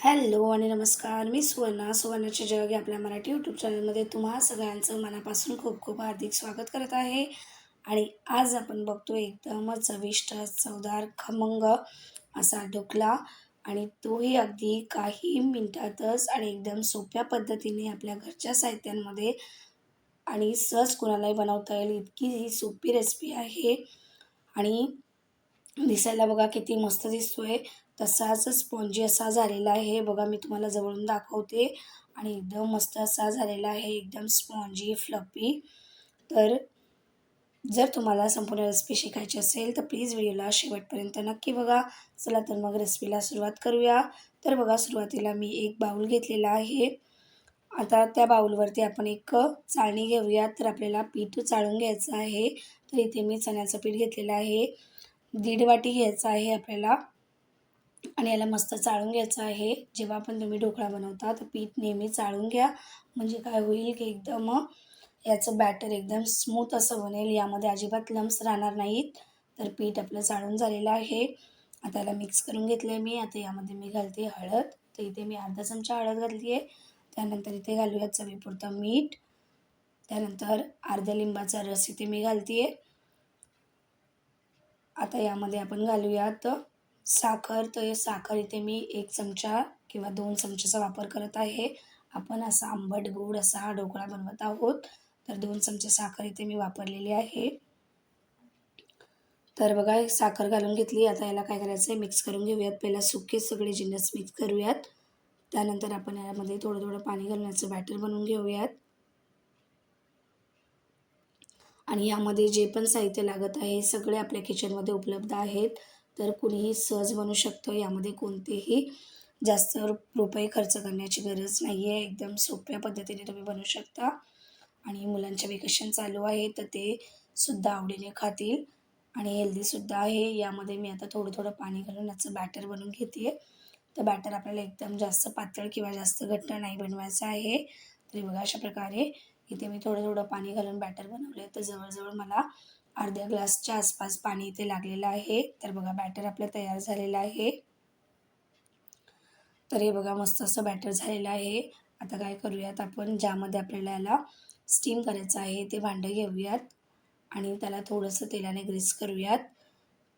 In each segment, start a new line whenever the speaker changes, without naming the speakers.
Hello आणि नमस्कार. मी सुवर्णाचे जग या आपल्या मराठी यूट्यूब चॅनलमध्ये तुम्हा सगळ्यांचं मनापासून खूप खूप हार्दिक स्वागत करत आहे. आणि आज आपण बघतो एकदमच चविष्ट, चवदार, खमंग असा ढोकळा आणि तोही अगदी काही मिनिटातच आणि एकदम सोप्या पद्धतीने आपल्या घरच्या साहित्यांमध्ये आणि सहज कुणालाही बनवता येईल इतकी ही सोपी रेसिपी आहे. आणि दिसायला बघा किती मस्त दिसतोय. तसाच स्पॉन्जी असा झालेला आहे. बघा मी तुम्हाला जवळून दाखवते आणि एकदम मस्त असा झालेला आहे. एकदम स्पॉन्जी, फ्लफी. तर जर तुम्हाला संपूर्ण रेसिपी शिकायची असेल तर प्लीज व्हिडिओला शेवटपर्यंत नक्की बघा. चला तर मग रेसिपीला सुरुवात करूया. तर बघा सुरुवातीला मी एक बाऊल घेतलेला आहे. आता त्या बाऊलवरती आपण एक चाळणी घेऊया. तर आपल्याला पीठ चाळून घ्यायचं आहे. तर इथे मी चण्याचं पीठ घेतलेलं आहे. 1.5 वाटी घ्यायचं आहे आपल्याला आणि याला मस्त चाळून घ्यायचं आहे. जेव्हा पण तुम्ही ढोकळा बनवता तर पीठ नेहमी चाळून घ्या. म्हणजे काय होईल की एकदम याचं बॅटर एकदम स्मूथ असं बनेल. यामध्ये अजिबात लम्स राहणार नाहीत. तर पीठ आपलं चाळून झालेलं आहे. आता याला मिक्स करून घेतलं आहे मी. आता यामध्ये मी घालते हळद. तर इथे मी अर्धा चमचा हळद घातली आहे. त्यानंतर इथे घालूया चवीपुरतं मीठ. त्यानंतर अर्ध्या लिंबाचा रस इथे मी घालते आहे. आता यामध्ये आपण घालूयात साखर. तर साखर इथे मी 1 चमचा किंवा 2 चमच्याचा वापर करत आहे. आपण असा आंबट गोड असा हा ढोकळा बनवत आहोत. तर 2 चमचे साखर इथे मी वापरलेली आहे. तर बघा साखर घालून घेतली. आता याला काय करायचं आहे मिक्स करून घेऊयात. पहिला सुके सगळे जिन्नस मिक्स करूयात. त्यानंतर आपण यामध्ये थोडं थोडं पाणी घालून याचं बॅटर बनवून घेऊयात. आणि यामध्ये जे पण साहित्य लागत आहे सगळे आपल्या किचनमध्ये उपलब्ध आहेत. तर कुणीही सहज बनवू शकतं. यामध्ये कोणतेही जास्त रुपये खर्च करण्याची गरज नाही आहे. एकदम सोप्या पद्धतीने तुम्ही बनवू शकता. आणि मुलांचे वेकेशन चालू आहे तर ते सुद्धा आवडीने खातील आणि हेल्दीसुद्धा आहे. यामध्ये मी आता थोडं थोडं पाणी घालून याचं बॅटर बनवून घेते आहे. तर बॅटर आपल्याला एकदम जास्त पातळ किंवा जास्त घट्ट नाही बनवायचं आहे. तरी बघा अशा प्रकारे इथे मी थोडं थोडं पाणी घालून बॅटर बनवलं आहे. तर जवळजवळ मला अर्ध्या ग्लासच्या आसपास पाणी इथे लागलेलं आहे. तर बघा बॅटर आपलं तयार झालेलं आहे. तर हे बघा मस्त असं बॅटर झालेलं आहे. आता काय करूयात आपण ज्यामध्ये आपल्याला याला स्टीम करायचं आहे ते भांडं घेऊयात आणि त्याला थोडंसं तेलाने ग्रीस करूयात.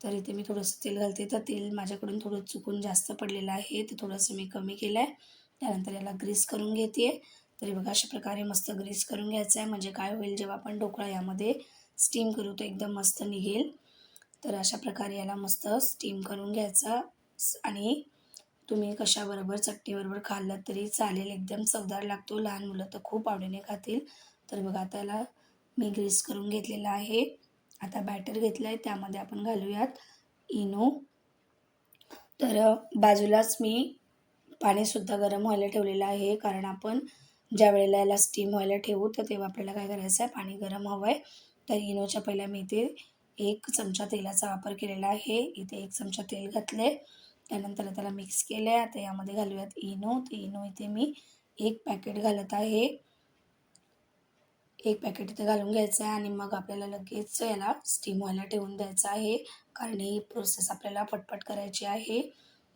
तर इथे मी थोडंसं तेल घालते. तर तेल माझ्याकडून थोडं चुकून जास्त पडलेलं आहे. तर थोडंसं मी कमी केलं आहे. त्यानंतर याला ग्रीस करून घेते आहे. तरी बघा अशा प्रकारे मस्त ग्रीस करून घ्यायचं आहे. म्हणजे काय होईल जेव्हा आपण ढोकळा यामध्ये स्टीम करू तर एकदम मस्त निघेल. तर अशा प्रकारे याला मस्त स्टीम करून घ्यायचं. आणि तुम्ही कशाबरोबर चटणीबरोबर खाल्लं तरी चालेल. एकदम चवदार लागतो. लहान मुलं तर खूप आवडीने खातील. तर बघा त्याला मी ग्रीस करून घेतलेला आहे. आता बॅटर घेतलं आहे त्यामध्ये आपण घालूयात इनो. तर बाजूलाच मी पाणीसुद्धा गरम व्हायला ठेवलेलं आहे. कारण आपण ज्या वेळेला याला स्टीम व्हायला ठेवू तर तेव्हा आपल्याला काय करायचं आहे पाणी गरम हवं आहे. तर इनोच्या पहिला मी इथे 1 चमचा तेलाचा वापर केलेला आहे. इथे 1 चमचा तेल घातलं आहे. त्यानंतर त्याला मिक्स केलं आहे. आता यामध्ये घालूयात इनो. ते इनो इथे मी 1 पॅकेट घालत आहे. 1 पॅकेट इथे घालून घ्यायचं आहे आणि मग आपल्याला लगेच याला स्टीम व्हायला ठेवून द्यायचं आहे. कारण ही प्रोसेस आपल्याला पटपट करायची आहे.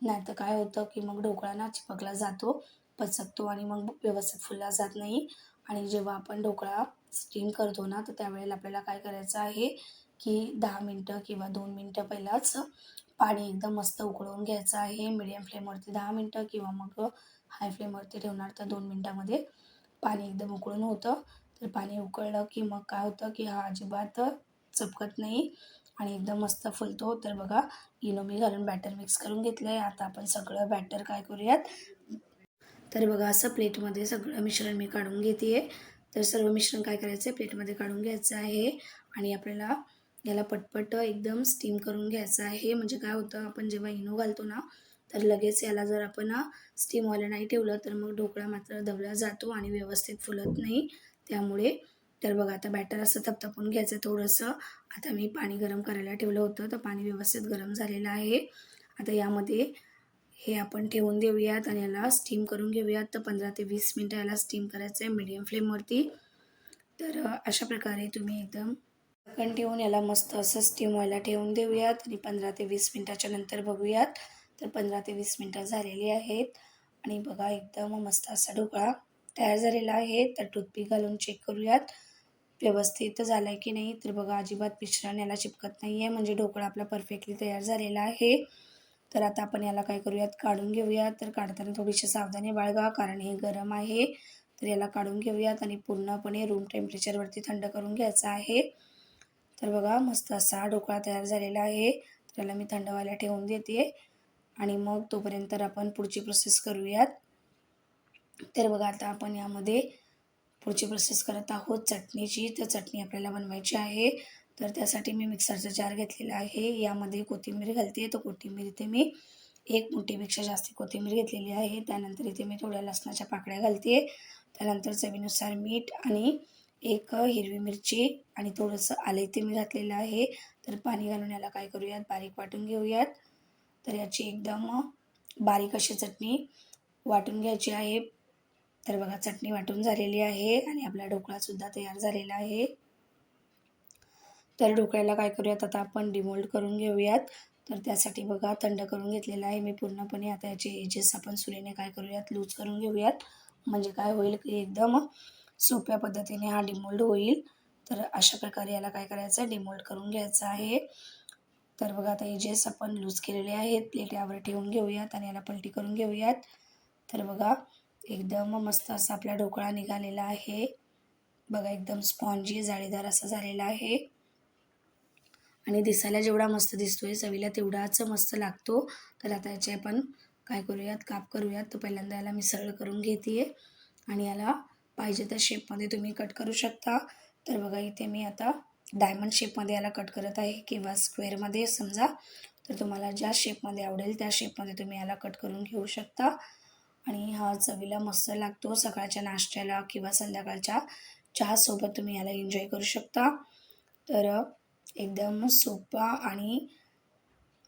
नाहीतर काय होतं की मग ढोकळा ना चिपकला जातो, पचकतो आणि मग व्यवस्थित फुलला जात नाही. आणि जेव्हा आपण ढोकळा स्टीम करतो ना तर त्यावेळेला आपल्याला काय करायचं आहे की 10 मिनटं किंवा 2 मिनटं पहिलाच पाणी एकदम मस्त उकळवून घ्यायचं आहे. मीडियम फ्लेमवरती 10 मिनटं किंवा मग हाय फ्लेमवरती ठेवणार तर 2 मिनटामध्ये पाणी एकदम उकळून होतं. तर पाणी उकळलं की मग काय होतं की हा अजिबात चपकत नाही आणि एकदम मस्त फुलतो. तर बघा इनो मी घालून बॅटर मिक्स करून घेतलं आहे. आता आपण सगळं बॅटर काय करूयात तर बघा असं प्लेटमध्ये सगळं मिश्रण मी काढून घेते आहे. तर सर्व मिश्रण काय करायचं आहे प्लेटमध्ये काढून घ्यायचं आहे आणि आपल्याला याला पटपट एकदम स्टीम करून घ्यायचं आहे. म्हणजे काय होतं आपण जेव्हा इनो घालतो ना तर लगेच याला जर आपण स्टीम व्हायला नाही ठेवलं तर मग ढोकळा मात्र दबला जातो आणि व्यवस्थित फुलत नाही. त्यामुळे तर बघा आता बॅटर असं थपथपून घ्यायचं थोडंसं. आता मी पाणी गरम करायला ठेवलं होतं तर पाणी व्यवस्थित गरम झालेलं आहे. आता यामध्ये हे आपण ठेवून देऊयात आणि याला स्टीम करून घेऊयात. तर 15 ते 20 मिनटं याला स्टीम करायचं आहे मीडियम फ्लेमवरती. तर अशा प्रकारे तुम्ही एकदम झाकण ठेवून याला मस्त असं स्टीम व्हायला ठेवून देऊयात आणि 15 ते 20 मिनटाच्या नंतर बघूयात. तर 15 ते 20 मिनटं झालेली आहेत आणि बघा एकदम मस्त असा ढोकळा तयार झालेला आहे. तर टूथपिक घालून चेक करूयात व्यवस्थित झाला आहे की नाही. तर बघा अजिबात मिश्रण याला चिपकत नाही आहे, म्हणजे ढोकळा आपला परफेक्टली तयार झालेला आहे. तर आता आपण याला काय करूयात, काढून घेऊयात. तर काढताना थोडीशी सावधानी बाळगा, कारण हे गरम आहे. तर याला काढून घेऊयात आणि पूर्णपणे रूम टेम्परेचरवरती थंड करून घ्यायचा आहे. तर बघा मस्त असा ढोकळा तयार झालेला आहे. तर याला मी थंड व्हायला ठेवून देते आणि मग तोपर्यंत आपण पुढची प्रोसेस करूयात. तर बघा आता आपण यामध्ये पुढची प्रोसेस करत आहोत चटणीची. तर चटणी आपल्याला बनवायची आहे. तर त्यासाठी मी मिक्सरचा जार घेतलेला आहे. यामध्ये कोथिंबीर घालते. तर कोथिंबीर इथे मी 1 मुठीपेक्षा जास्त कोथिंबीर घेतलेली आहे. त्यानंतर इथे मी थोड्या लसणाच्या पाकळ्या घालते. त्यानंतर चवीनुसार मीठ आणि 1 हिरवी मिरची आणि थोडंसं आलं इथे मी घातलेलं आहे. तर पाणी घालून याला काय करूयात, बारीक वाटून घेऊयात. तर याची एकदम बारीक अशी चटणी वाटून घ्यायची आहे. तर बघा चटणी वाटून झालेली आहे आणि आपला ढोकळासुद्धा तयार झालेला आहे. तर ढोकळ्याला काय करूयात, आता आपण डिमोल्ड करून घेऊयात. तर त्यासाठी बघा थंड करून घेतलेलं आहे मी पूर्णपणे. आता याचे एजेस आपण सुरीने काय करूयात, लूज करून घेऊयात. म्हणजे काय होईल की एकदम सोप्या पद्धतीने हा डिमोल्ड होईल. तर अशा प्रकारे याला काय करायचं, डिमोल्ड करून घ्यायचं आहे. तर बघा आता एजेस आपण लूज केलेले आहेत. प्लेट यावर ठेवून घेऊयात आणि याला पलटी करून घेऊयात. तर बघा एकदम मस्त असा आपला ढोकळा निघालेला आहे. बघा एकदम स्पॉन्जी जाळीदार असा झालेला आहे आणि दिसायला जेवढा मस्त दिसतोय चवीला तेवढाच मस्त लागतो. तर आता याचे आपण काय करूयात, काप करूयात. तर पहिल्यांदा याला मी सरळ करून घेते आणि याला पाहिजे त्या शेपमध्ये तुम्ही कट करू शकता. तर बघा इथे मी आता डायमंड शेपमध्ये याला कट करत आहे किंवा स्क्वेअरमध्ये समजा. तर तुम्हाला ज्या शेपमध्ये आवडेल त्या शेपमध्ये तुम्ही याला कट करून घेऊ शकता आणि हा चवीला मस्त लागतो. सकाळच्या नाश्त्याला किंवा संध्याकाळच्या चहासोबत तुम्ही याला एन्जॉय करू शकता. तर एकदम सोपा आणि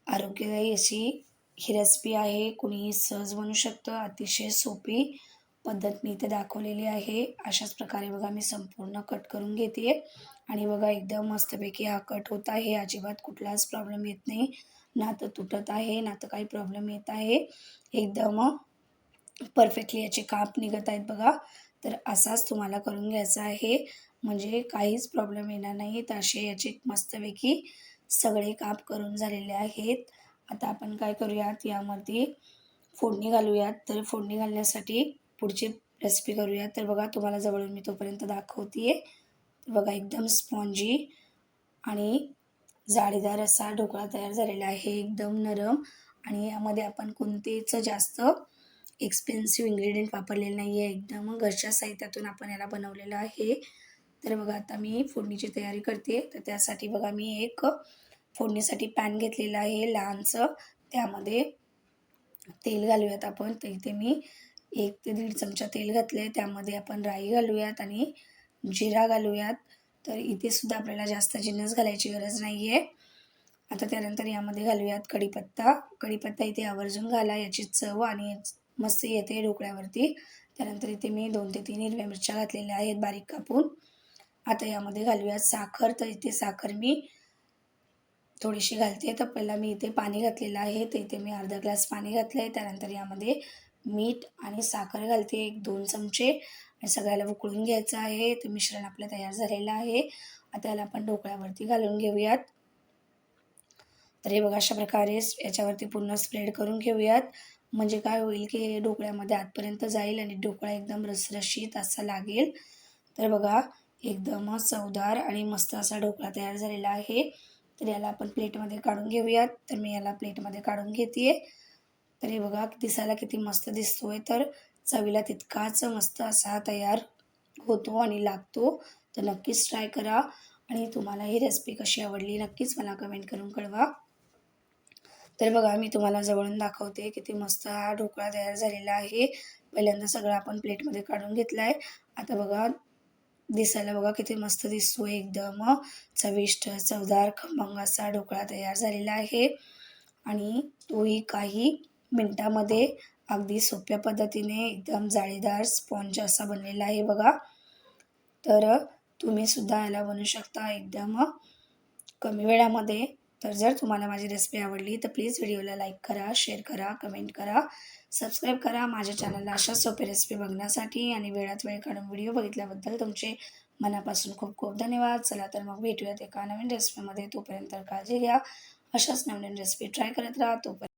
आरोग्यदायी अशी ही रेसिपी आहे. कुणीही सहज बनवू शकतं. अतिशय सोपी पद्धत मी इथे दाखवलेली आहे. अशाच प्रकारे बघा मी संपूर्ण कट करून घेते आणि बघा एकदम मस्तपैकी हा कट होत आहे. अजिबात कुठलाच प्रॉब्लेम येत नाही. ना तर तुटत आहे, ना तर काही प्रॉब्लेम येत आहे. एकदम परफेक्टली याचे काप निघत आहेत बघा. तर असाच तुम्हाला करून घ्यायचा आहे, म्हणजे काहीच प्रॉब्लेम येणार नाही. तर असे याचे मस्तपैकी सगळे काप करून झालेले आहेत. आता आपण काय करूयात, यामध्ये फोडणी घालूयात. तर फोडणी घालण्यासाठी पुढची रेसिपी करूयात. तर बघा तुम्हाला जवळून मी तोपर्यंत दाखवते. बघा एकदम स्पॉन्जी आणि जाळीदार असा ढोकळा तयार झालेला आहे. एकदम नरम आणि यामध्ये आपण कोणतेच जास्त एक्सपेन्सिव्ह इन्ग्रेडियंट वापरलेले नाही आहे. एकदम घरच्या साहित्यातून आपण याला बनवलेलं आहे. तर बघा आता मी फोडणीची तयारी करते. तर त्यासाठी बघा मी एक फोडणीसाठी पॅन घेतलेला आहे लहानसं. त्यामध्ये तेल घालूयात आपण. तर इथे मी 1 ते 1.5 चमचा तेल घातलं आहे. त्यामध्ये आपण राई घालूयात आणि जिरा घालूयात. तर इथे सुद्धा आपल्याला जास्त जिन्नस घालायची गरज नाही आहे. आता त्यानंतर यामध्ये घालूयात कढीपत्ता. कढीपत्ता इथे आवर्जून घाला, याची चव आणि मस्त येते ढोकळ्यावरती. त्यानंतर इथे मी 2 ते 3 हिरव्या मिरच्या घातलेल्या आहेत बारीक कापून. आता यामध्ये घालूयात साखर. तर इथे साखर मी थोडीशी घालते. तर पहिला मी इथे पाणी घातलेलं आहे. तर इथे मी अर्धा ग्लास पाणी घातलं आहे. त्यानंतर यामध्ये मीठ आणि साखर घालते 1-2 चमचे आणि सगळ्याला उकळून घ्यायचं आहे. तर मिश्रण आपलं तयार झालेलं आहे. आता याला आपण ढोकळ्यावरती घालून घेऊयात. तर हे बघा अशा प्रकारे याच्यावरती पूर्ण स्प्रेड करून घेऊयात. म्हणजे काय होईल की हे ढोकळ्यामध्ये आतपर्यंत जाईल आणि ढोकळा एकदम रसरशीत असा लागेल. तर बघा एकदम चवदार आणि मस्त असा ढोकळा तयार झालेला आहे. तर याला आपण प्लेटमध्ये काढून घेऊयात. तर मी याला प्लेटमध्ये काढून घेते आहे. तर हे बघा दिसायला किती मस्त दिसतोय. तर चवीला तितकाच मस्त असा तयार होतो आणि लागतो. तर नक्कीच ट्राय करा आणि तुम्हाला ही रेसिपी कशी आवडली नक्कीच मला कमेंट करून कळवा. तर बघा मी तुम्हाला जवळून दाखवते किती मस्त हा ढोकळा तयार झालेला आहे. पहिल्यांदा सगळं आपण प्लेटमध्ये काढून घेतलं आहे. आता बघा दिसायला बघा किती मस्त दिसतोय. एकदम चविष्ट, चवदार, खमंग असा ढोकळा तयार झालेला आहे आणि तोही काही मिनिटामध्ये अगदी सोप्या पद्धतीने एकदम जाळीदार स्पॉन्ज असा बनलेला आहे बघा. तर तुम्ही सुद्धा याला बनवू शकता एकदम कमी वेळामध्ये. तर जर तुम्हाला माझी रेसिपी आवडली तर प्लीज व्हिडिओला लाईक करा, शेअर करा, कमेंट करा. सबस्क्राईब करा माझ्या चॅनलला अशाच सोपी रेसिपी बघण्यासाठी आणि वेळात वेळ काढून व्हिडिओ बघितल्याबद्दल तुमचे मनापासून खूप खूप धन्यवाद. चला तर मग भेटूयात एका नवीन रेसिपीमध्ये. तोपर्यंत काळजी घ्या. अशाच नवीन रेसिपी ट्राय करत राहा. तोपर्यंत